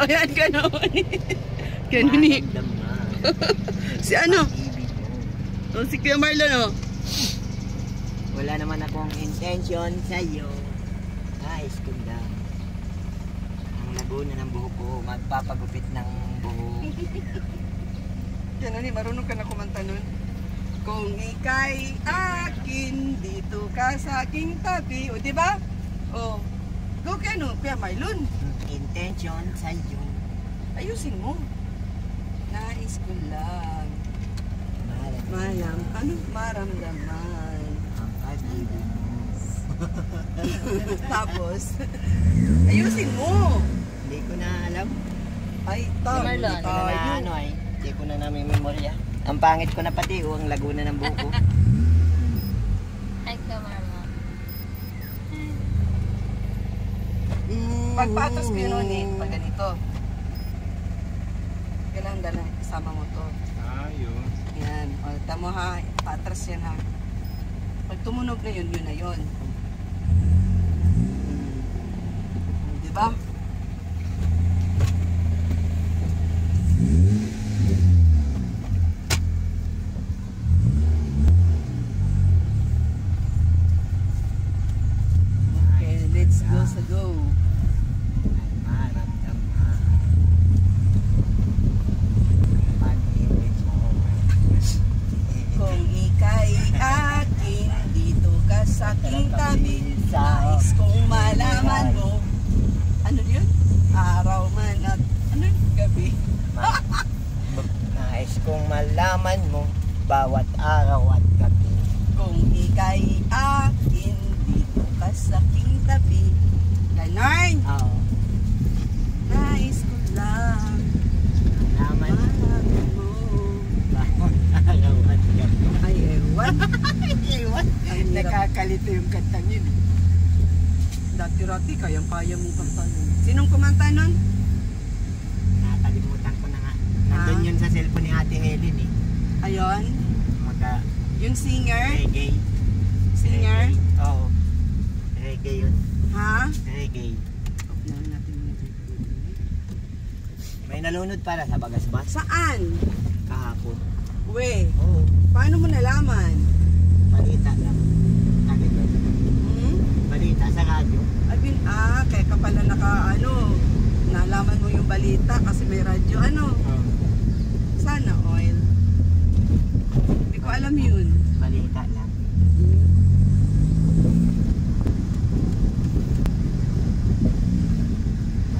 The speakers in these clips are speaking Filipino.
Ayan, gano'n. Gano'n ni. Si ano? O, si Kuya Marlon, o. Wala naman akong intention sa'yo. Nais ko lang. Ang laguna ng buhok ko, magpapagupit ng buhok. Gano'n ni, marunong ka na kumanta nun. Kung ika'y akin, dito ka sa aking tabi. O, diba? O, go kaya no, Kuya Marlon. Intention sa'yo. Ayusin mo. Nais ko lang. Maramdaman. Ang pag-ibig mo. Tapos, ayusin mo. Hindi ko na alam. Ay, Hindi ko na ano ay. Hindi ko na namin memorya. Ang pangit ko na pati ang laguna ng buko. Ay, Kamarma. Pagpatos ko yun eh, pag ganito. Kailangan galang, isama mo to. Yun. Yan, o, tamo ha, patras yan ha. Pag tumunog na yun, yun na yun. Diba? Okay, let's go sa go. Kung ika'y akin, dito ka sa aking tabi. Nais kong malaman mo. Ano yun? Araw man at ano yun? Gabi. Nais kong malaman mo bawat araw at gabi. Kung ika'y akin, dito ka sa aking tabi. Ganon! Oo. Nais ko lang Malaman mo malaman mo. bawat araw at gabi. Ay, ewan. Ewan. Ang hirap. Nakakalito yung kantang yun. Dati-rati, kayang-kaya mong kanta nun. Sinong kumanta nun? Nakakalimutan ko na nga. Nandun yun sa cellphone ni Ate Helen eh. Ayon. Magka Yung singer? reggae. Singer? Reggae. Oo. Reggae yun. Ha? Reggae. Unahin natin yung May nalunod para sa Bagasbas Saan? kahapon. We, Oo. paano mo nalaman? Balita lang. Agad yun. Balita sa radyo. Kaya ka pala nalaman mo yung balita kasi may radyo. Ano? Sana oil. Hindi ko alam yun. Balita lang.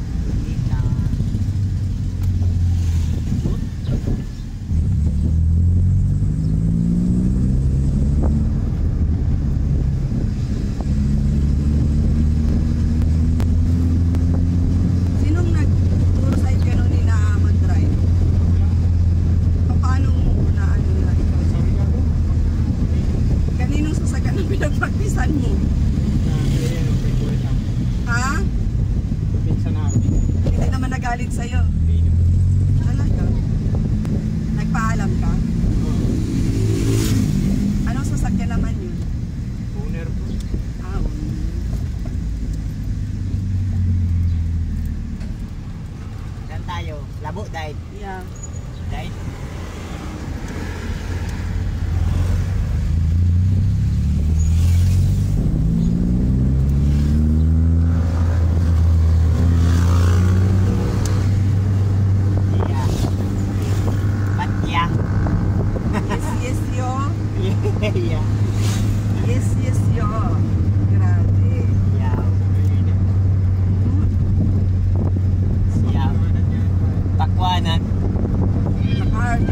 Balita. Sinong nagturo sa'yo gano'n ni na mag-drive? Paano mo ano na ikaw? Kaninong sasagan ang pinagpraktisan mo? Ha? Pinsan namin. Hindi naman nagalit sa'yo. Talaga? Nagpaalam ka? Anong sasakyan naman yun? Owner po. Oo. Saan tayo? Labo, died. Yeah. Died? Yeah. Patya. Yes, yo. Yeah. Yes, yo. Grabe. Yeah. Yeah. Pakwanan. Nakahard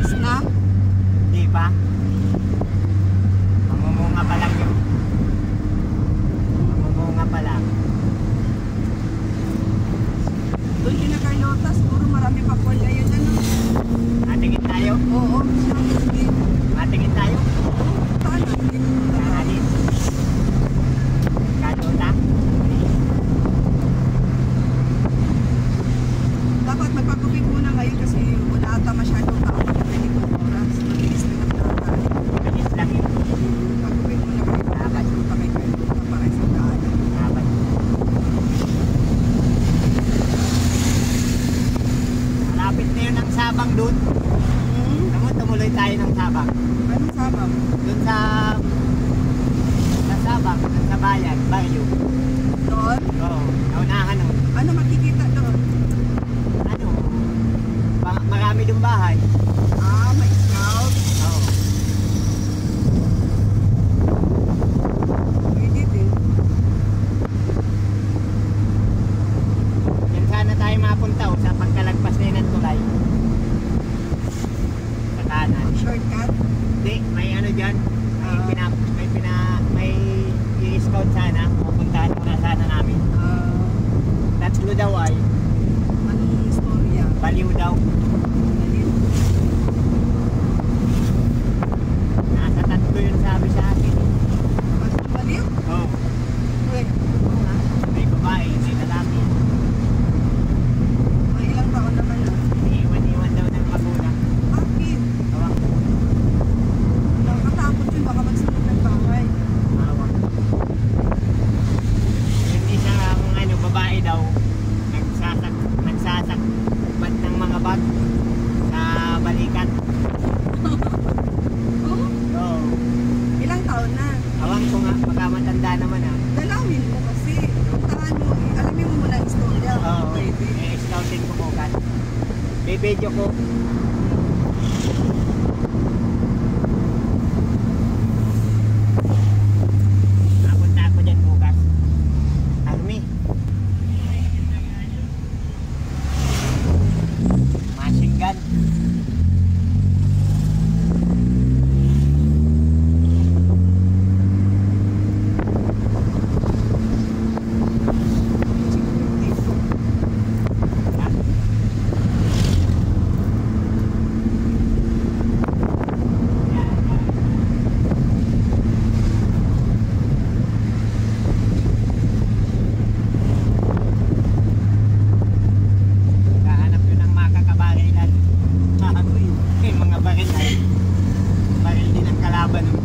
baryo. Doon? Oo, naunahan nun. Ano makikita doon? Ano, marami yung bahay. Ah, may scout. Oo. Pwede din. Yan sana tayo mapunta sa pagkalagpas na yun ng tulay. Sa kanan. Shortcut. Hindi, may ano dyan. May i-scout sana. Pupuntahan muna sana namin. Tatlo daw ay. Anong istorya? Baliw daw. Nasa tatlo yun sabi sa akin. Mas baliw? Oo. Uy, oo nga. May babae, may lalaki. May ilang taon naman na. Iiwan-iwan daw ng magulang. Bakit? Tawag. Nakakatakot yun, baka magsunod ng bahay. Tawag. Yung isang ano, babae daw, nagsasakbat ng mga bag sa balikat. Oo? Oo. Ilang taon na? Tawag ko nga, baka matanda naman ah. Dalawin mo kasi. Puntahan mo, alamin mo muna ang istorya. Oo. Pwede. Scouting ko po kat. May video ko. Napunta ako dyan bukas. Army. Machine gun. Kahanap yun ng makakabarilan. Agoy, mga baril ay. Baril din ang kalaban. Oh.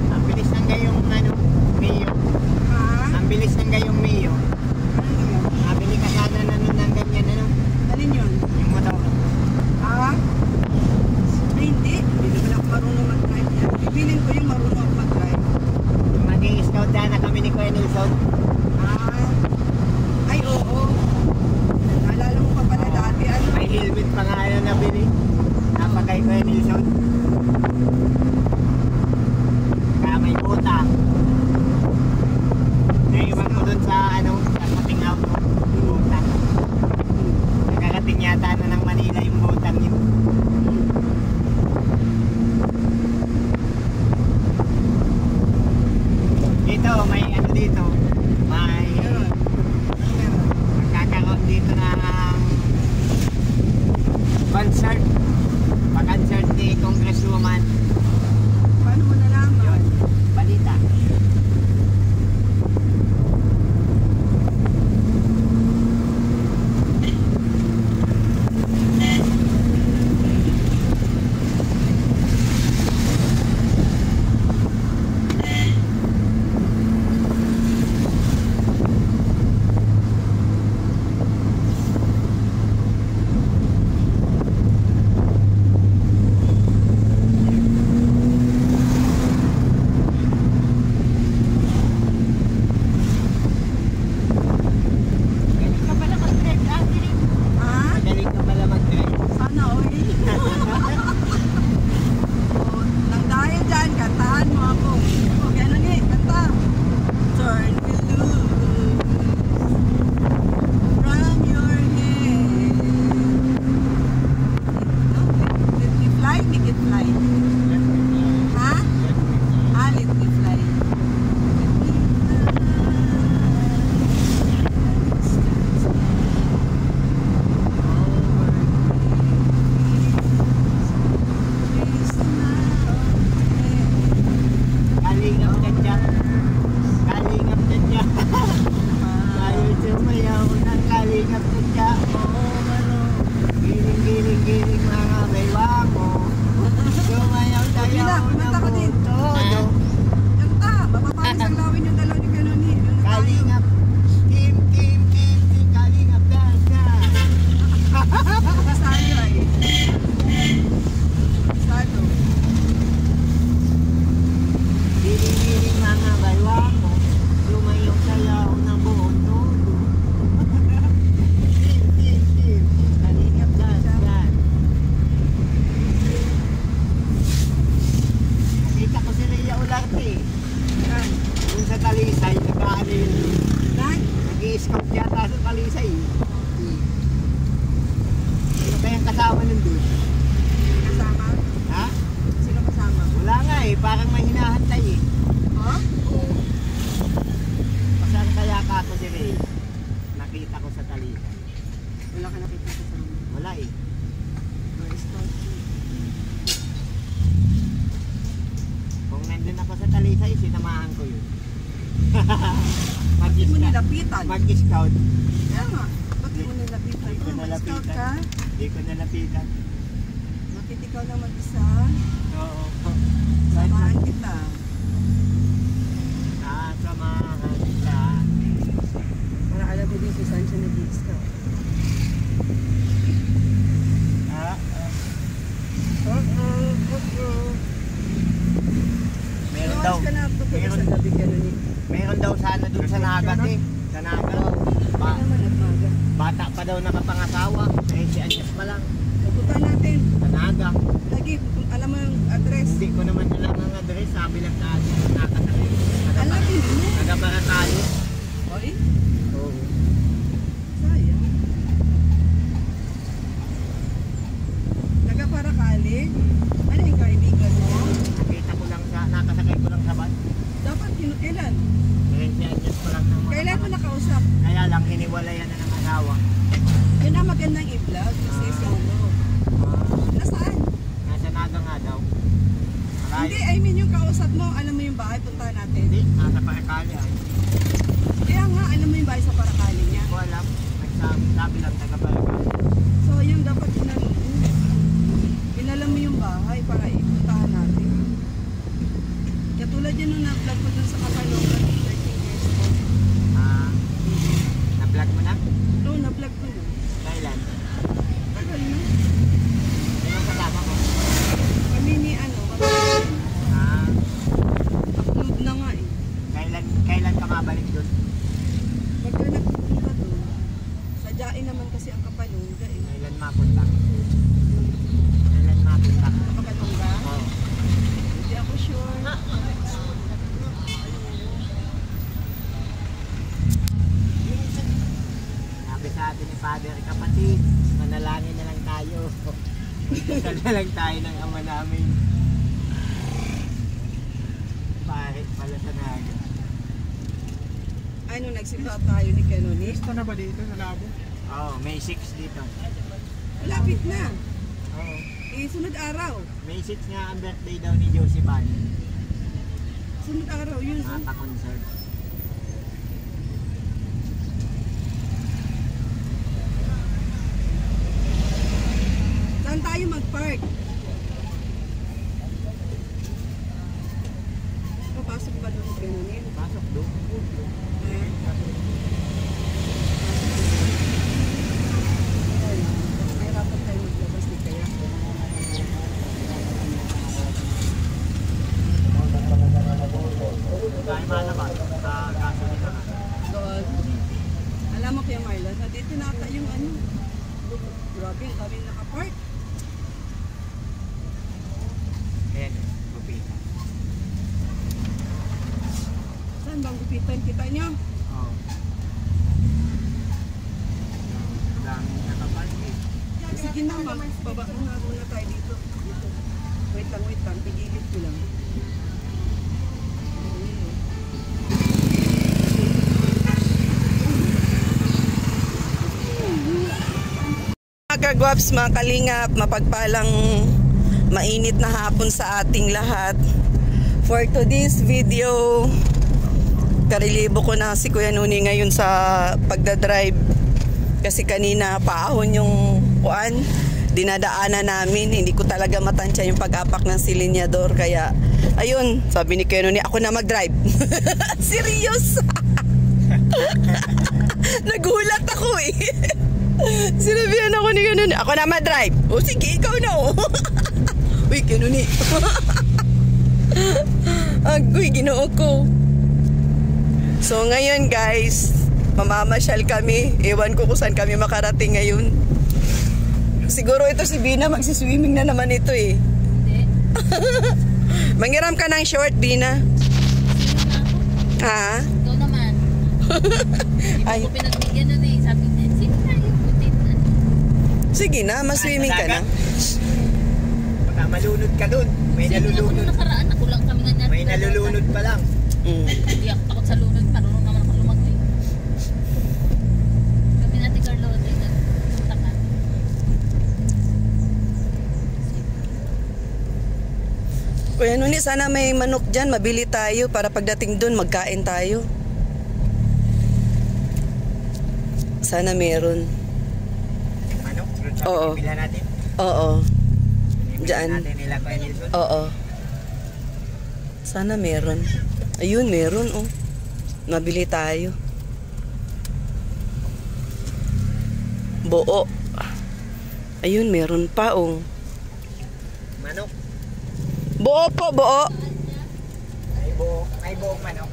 Ang bilis ng gayong ano, Mio. Ha? Ang bilis ng gayong Mio. Ano yun? Nabili ka sana na nun ng ganyan ano, Alin yun? yung motor. Ah? Ay, hindi. Hindi naman ako marunong mag-drive yan. Bibilin ko yung marunong ako mag-drive. Yung mag-i-scout na kami ni Kuya Nelson. Ah? Ay, oo. Naalala mo pa pala dati. Ano? May helmet pa nga ano nabili. Napakay Kuya Nelson. Kaya may buta. Naiwan ko dun sa ano, sa cutting out no, yung buta. Nakakating yata na ng Manila yung butang yun. Dito, may ano dito. May Meron. Ano meron? magkakaroon dito ng concert. Pa-concert ni Congresswoman. Paano mo nalaman? Yun, balita. Talisay, nag-aano yun. Nag? Nag-i-scout yata sa Talisay. Sino kayang kasama nun doon? Kasama? Ha? Sino kasama? Wala nga eh, parang may hinahantay eh. Ha? Pasaan kaya ka ako si Ray? Nakita ko sa Talisay. Wala ka nakita kasama. Wala eh. Kung nandun ako sa Talisay, sinamahan ko yun. Bakit mo nilapitan? Mag-scout. Kaya nga. Bakit mo nilapitan? Hindi ko Mag-scout nalapitan. ka? Hindi ko nalapitan. Bakit ikaw na mag-isa? Oo. Samahan kita. Sasamahan ka. Para alam mo din si Sancho nag-scout. Meron daw. Ka na tutulog Meron. sa gabi ka nun eh. Meron daw sana dun sa Nagat eh. Sa Nagat. Hindi naman at maga. Bata pa daw nakapangasawa. 13 anyos pa lang. Pupunta natin. Sa Nagat. Lagi, alam mo yung address. Hindi ko naman alam ang address. Sabi lang sa akin. Nakasakay. Alam mo. Nagabaratalo. Oy, Oo. sayang. Taga-Parakali? Ano yung kaibigan mo? Nakita ko lang sa, nakasakay ko lang sa bus. Dapat kailan? 13 anyos pa lang ng mga Kailan mo kapatid. nakausap? Kaya lang hiniwalayan na ng asawa. Yun ang magandang i-vlog kasi solo. Nasaan? Nasa Naga nga daw. Hindi, I mean yung kausap mo, alam mo yung bahay, punta natin. Hindi, nasa Parakali ay. Kaya nga, alam mo yung bahay sa Parakali niya. Hindi ko alam. Sabi lang taga Parakali. So, yung dapat pinalo mo. Pinalam mo yung bahay para ipuntahan natin. Katulad yan nung na-vlog ko dun sa Kapalokan, 13 years old. Na-vlog mo na? No, na-vlog ko na. Kailan? Tagal na. Sino kasama mo? Kami ni ano, Ah, upload na nga eh. kailan ka mabalik doon? Pagka nagpunta doon, sadyain naman kasi ang Kapalongga eh. Kailan mapunta? Kailan mapunta? Kapalongga? Oo. Hindi ako sure. Sabi sa atin ni Father, kapatid, manalangin na lang tayo. Magdasal na lang tayo ng ama namin. Bakit pala sa Naga? Ano, nagsimba tayo ni Kanoni? Gusto na ba dito sa labo? Oo, May 6 dito. Lapit na. Oo. Eh, sunod araw. May 6 nga ang birthday daw ni Josepan. Sunod araw, yun. Oh. Mata-concert. Saan tayo mag-park? Papasok ba doon sa Kanoni? Pasok doon. Mahirapan tayo maglabas di kaya. Tayo malabas sa gasolina. Doon. Alam mo kaya Marlon, dito na ata yung ano. Grabe, ang dami nakapark. Ayan, gupitan. Saan bang gupitan? Kita nyo? Oo. Daming nakapark eh. Sige na, baba muna tayo dito. Wait lang. Pigilid ko lang. Mga kagwaps, mga kalingap, mapagpalang mainit na hapon sa ating lahat. For today's video, karilibo ko na si Kuya Nuni ngayon sa pagdadrive. Kasi kanina paahon yung kuan, dinadaanan namin. Hindi ko talaga matansya yung pag-apak ng silinyador. Kaya, ayun, sabi ni Kuya Nuni, ako na mag-drive. Serious! Nagulat ako eh. Sinabihan ako ni Kuya Nuni, ako na mag-drive. O sige, ikaw na oh. Uy, Kuya Nuni. Agoy, ginoo ko. So ngayon guys, mamamasyal kami. Ewan ko kung saan kami makarating ngayon. Siguro ito si Bina, magsiswimming na naman ito eh. Hindi. Mangiram ka ng short, Bina. Sino na ako? Ha? Ikaw na Hindi Ay. ko pinagbigyan nun eh. Sabi niya, sino na yung putin? Sige na, mas-swimming ka na. Baka malunod ka dun. May Sino ako nung nalulunod. nakaraan? Ako lang kami nga May nalulunod pa lang. Mm. Hindi ako takot sa lunod. Parunong naman ako lumangoy. Kami natin Carlota yung nagpunta ka. Kuya Nuni, sana may manok dyan. Mabili tayo para pagdating dun, magkain tayo. Sana meron. Manok, doon sa Oo. pinipilan natin. Oo. Pinipilan Diyan. natin nila Kuya Nelson. Oo. Sana meron. Ayun, meron oh. Mabili tayo. Buo. Ayun, meron pa oh. Manok. Buo po, buo. May buong manok.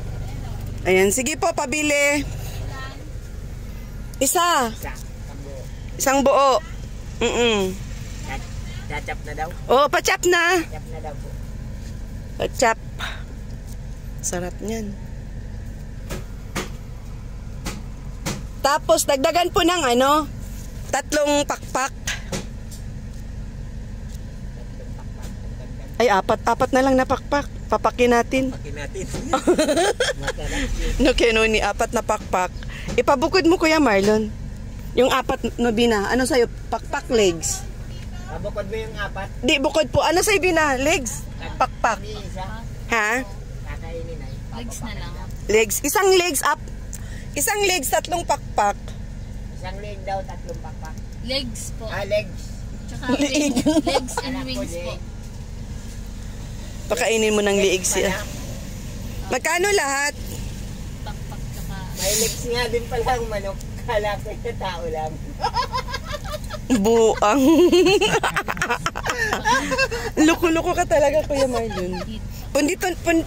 Ayan, sige po, pabili. Isa. Isang buo. Isang buo. Chachap na daw. Oh, pachap na. Chachap na daw po. Pachap. Sarap niyan. Tapos, dagdagan po ng 3 pakpak. Ay, apat na lang na pakpak. Papakin natin. Pakin natin. No, Nuni, 4 na pakpak. Ipabukod mo, Kuya Marlon. Yung 4, no, Bina. Ano sa'yo? Pakpak legs. Mabukod mo yung 4. Di, bukod po. Ano sa'yo, Bina? Legs? Pakpak. Kami isa. Ha? Kakainin ay. Legs na lang. Legs. Isang legs up. Isang legs, 3 pakpak. Isang leg daw, 3 pakpak. Legs po. Legs. Tsaka legs and Anak ko, wings po. leg. Pakainin mo ng liig siya. Magkano lahat? Pakpak tsaka. May legs nga din pala ang manok. Kala ko yung tao lang. Buang. Loko-loko ka talaga, Kuya Marlon.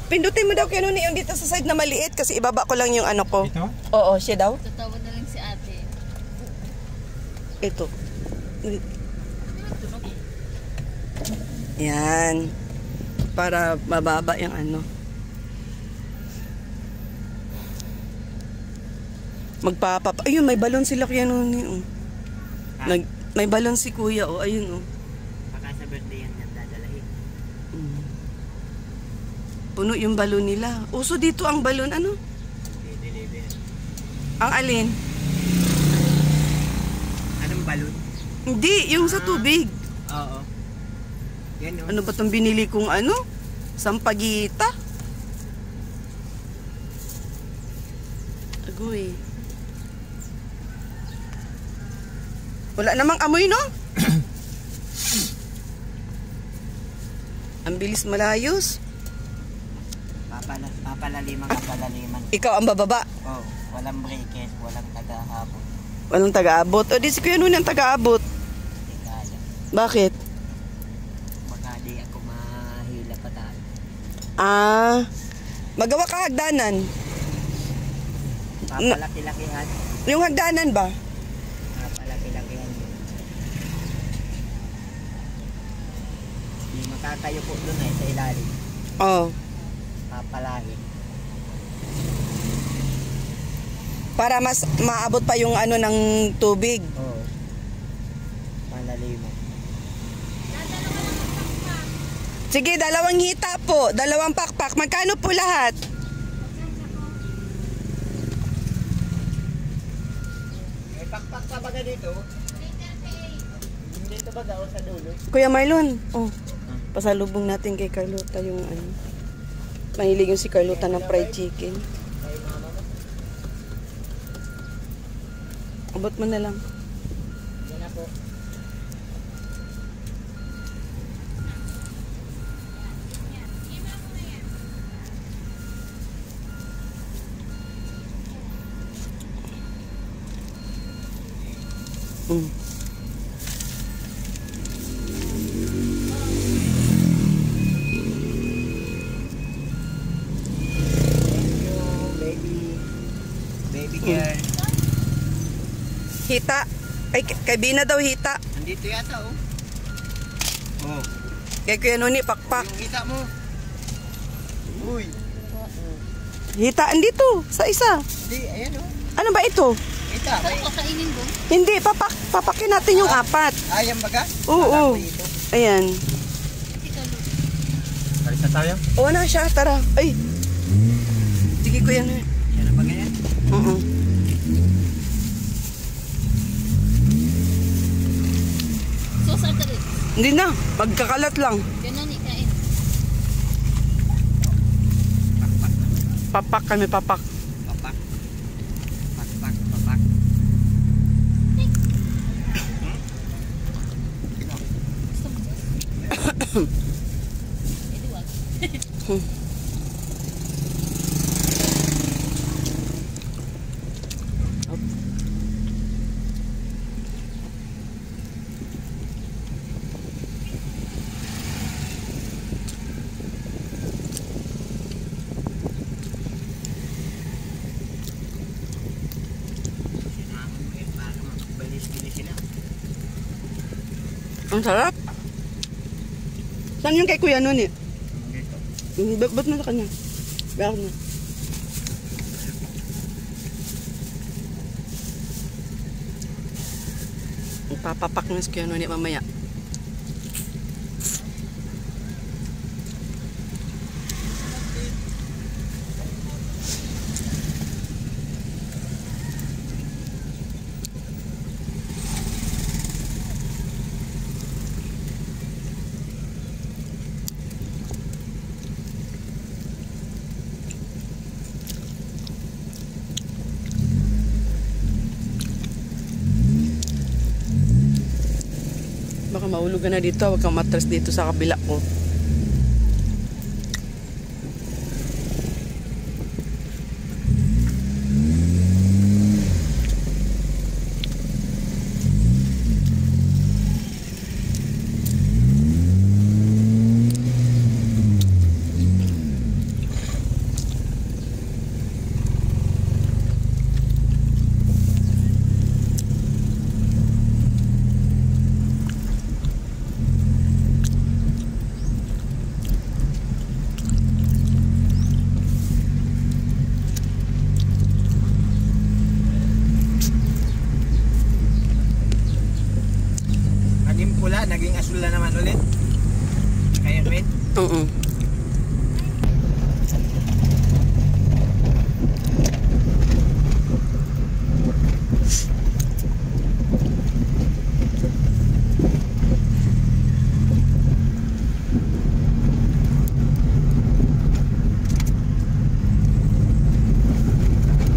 Pindutin mo daw kaya Nuni yung dito sa side na maliit kasi ibaba ko lang yung ano ko. Ito? Oo, siya daw. Tatawad na lang si ate. Ito. Yan. Para mababa yung ano. Magpapap. Ayun, may balon sila Kuya Nuni. Oh. May balon si Kuya. Oh. Ayun. Oh. Baka sa birthday yan dadalahin. Mm. Puno yung balon nila. Uso dito ang balon. Ano? Deliver. Ang alin? Anong balon? Hindi, yung sa tubig. Oo. Yan o. Ano ba itong binili kong ano? Sampagita? Agoy. Wala namang amoy, no? Ang bilis malayos. Papalaliman. Ikaw ang bababa. Oh, walang breakers, walang taga-habot. Walang taga-abot. O di si Kuya Nuni ang taga-abot. Hindi kaya. Bakit? Baka di ako mahila pa tayo. Magawa ka hagdanan. Papalaki-lakihan. Yung hagdanan ba? Papalaki-lakihan. Di makakayo po doon ay sa ilalim. Oh. Papalahin. Para mas maabot pa yung ano ng tubig. Oo. Palaliman. Sige, 2 hita po. 2 pakpak. Magkano po lahat? May pakpak ka baga dito? Dito baga o sa dulo? Kuya Marlon, pasalubong natin kay Carlota yung ano. Mahilig yung si Carlota ng fried chicken. Kay mama mo? Abot mo na lang. Yan na po. Mm. Baby girl. Hita. Ay, kay Bina daw hita. Nandito yata oh. Oh. Kay Kuya Nuni, pakpak. Yung kita mo. Uy. Hita, andito. Sa isa. Hindi, ayan o. Ano ba ito? Ito, Ito may... ko, kainin mo. Hindi, papakin natin yung apat. Ayan baga? Oo. Akala ko ito. Ayan. Ito, Lu. Alis na tayo. Oo na siya, tara. Ay. Sige ko yan. Yan na baga yan? Oo. Sauce ata rin. Hindi na, magkakalat lang. Ganun, ikain. Papak kami, papak. Papak. Papak, papak. Gusto mo sauce? Ito, wag. Sinangan mo yun para makapagbalis-bilis sila. Ang sarap. Saan yung kay Kuya nun eh? Dito. Ba't mo sa kanya? Bakit na? Papapak na si Kuya nun eh mamaya. Baka mahulog ka na dito. Huwag kang matras dito sa kabila ko. Naging pula, naging asul na naman ulit. Kaya Queen? Oo.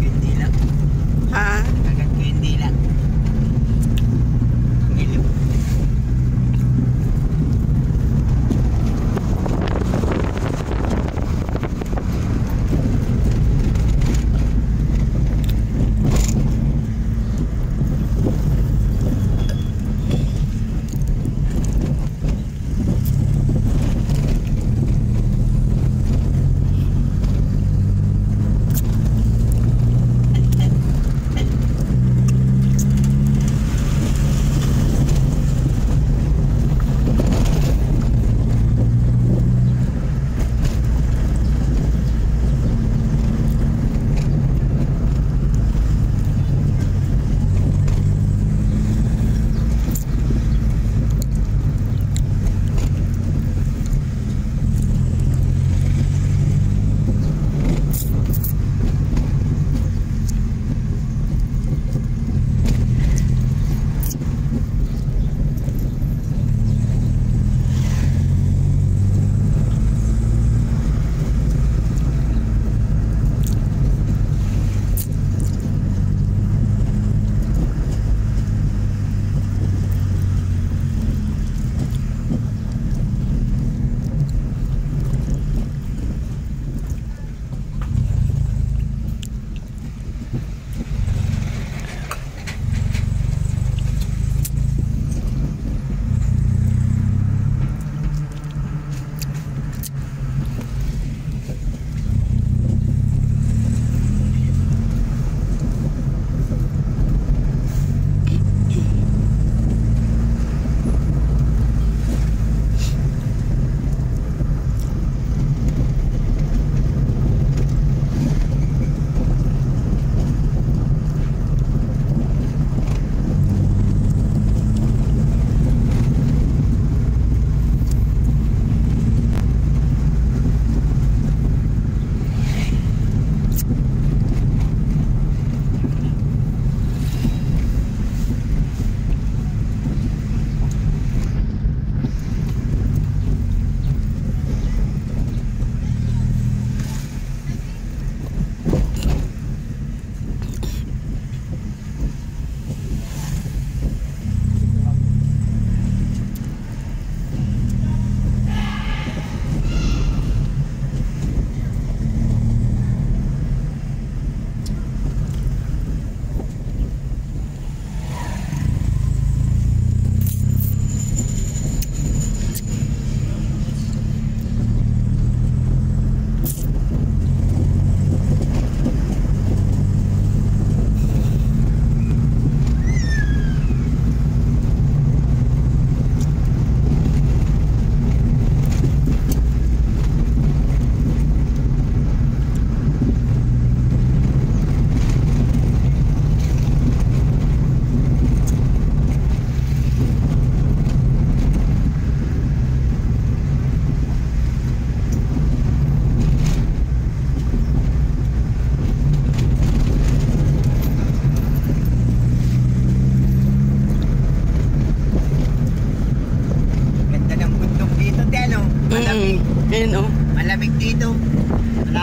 Hindi lang. Ha? Agad ko hindi lang. Ngilip.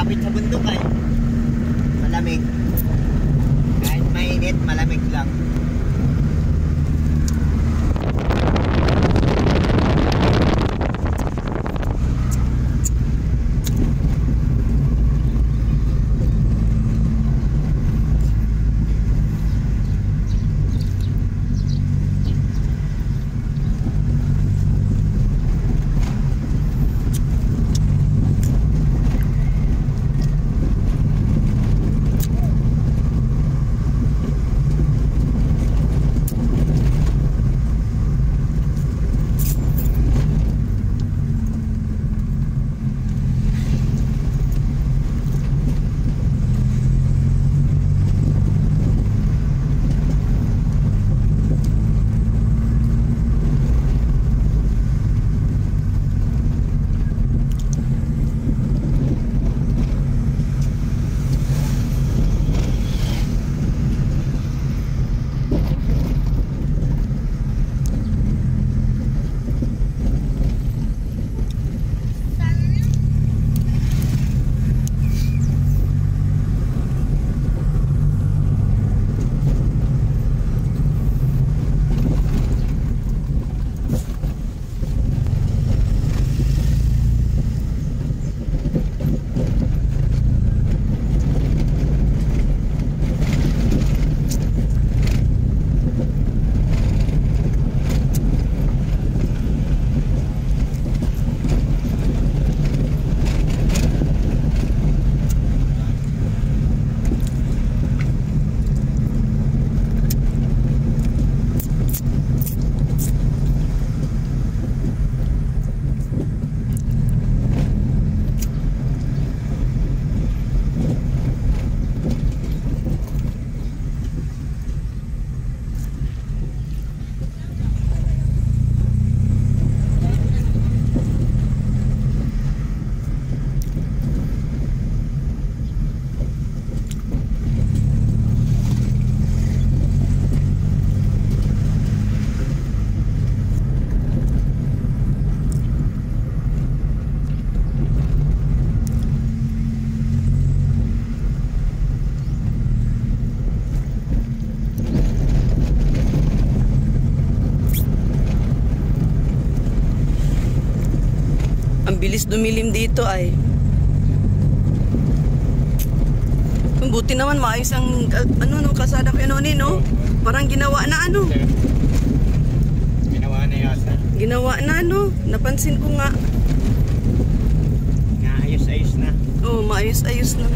malapit sa bundok ay malamig. Kahit mainit, malamig lang. Bilis dumilim dito ay. Buti naman maayos ang kasada ko no. Parang ginawa na Ginawa na yata. Ginawa na napansin ko nga. Naayos-ayos na. Oh, maayos-ayos na.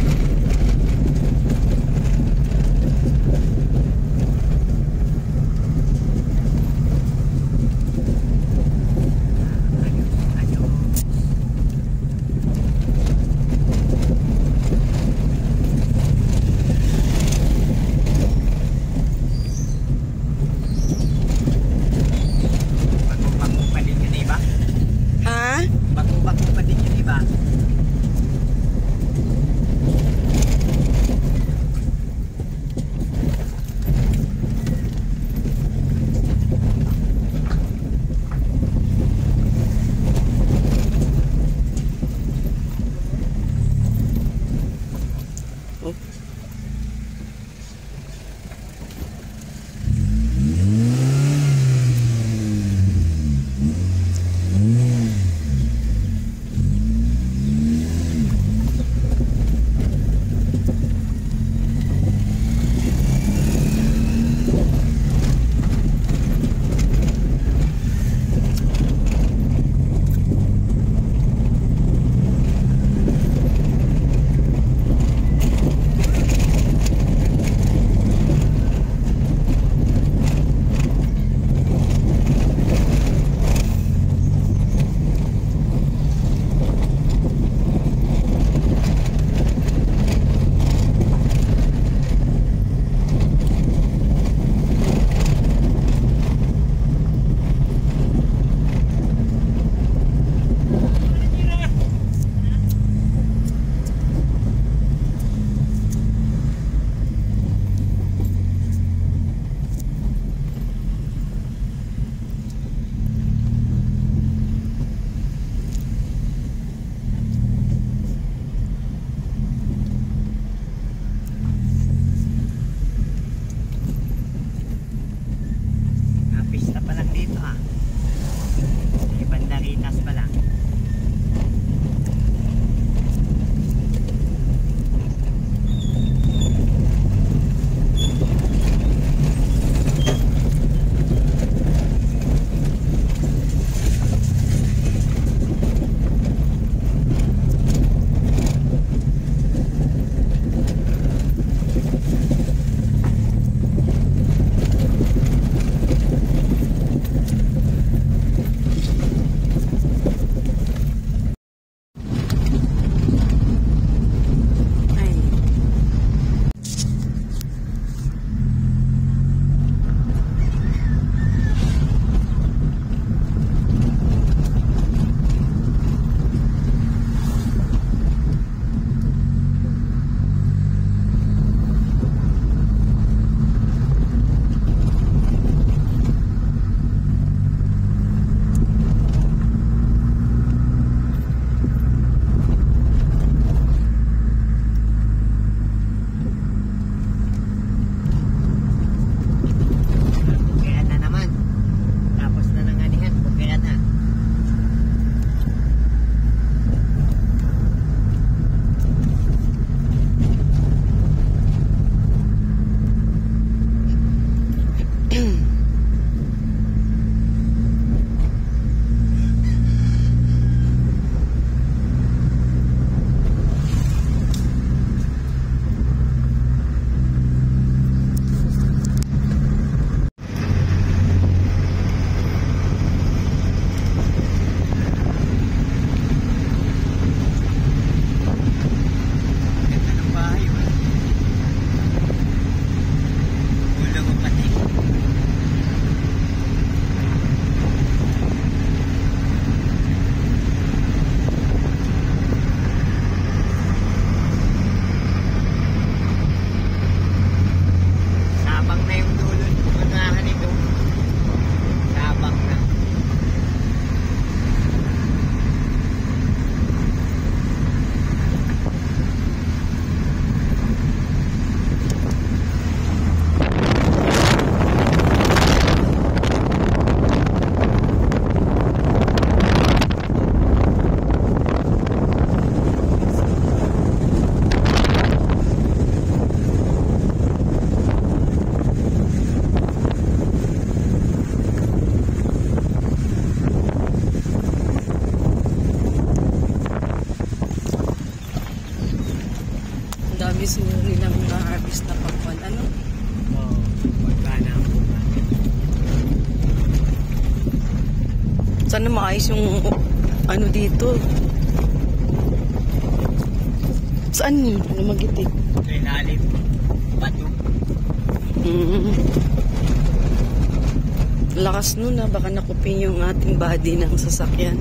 Sana maayos yung ano dito. Saan yun? Lumagitik. Ilalim. Bato. Lakas nun baka nakupin yung ating body ng sasakyan.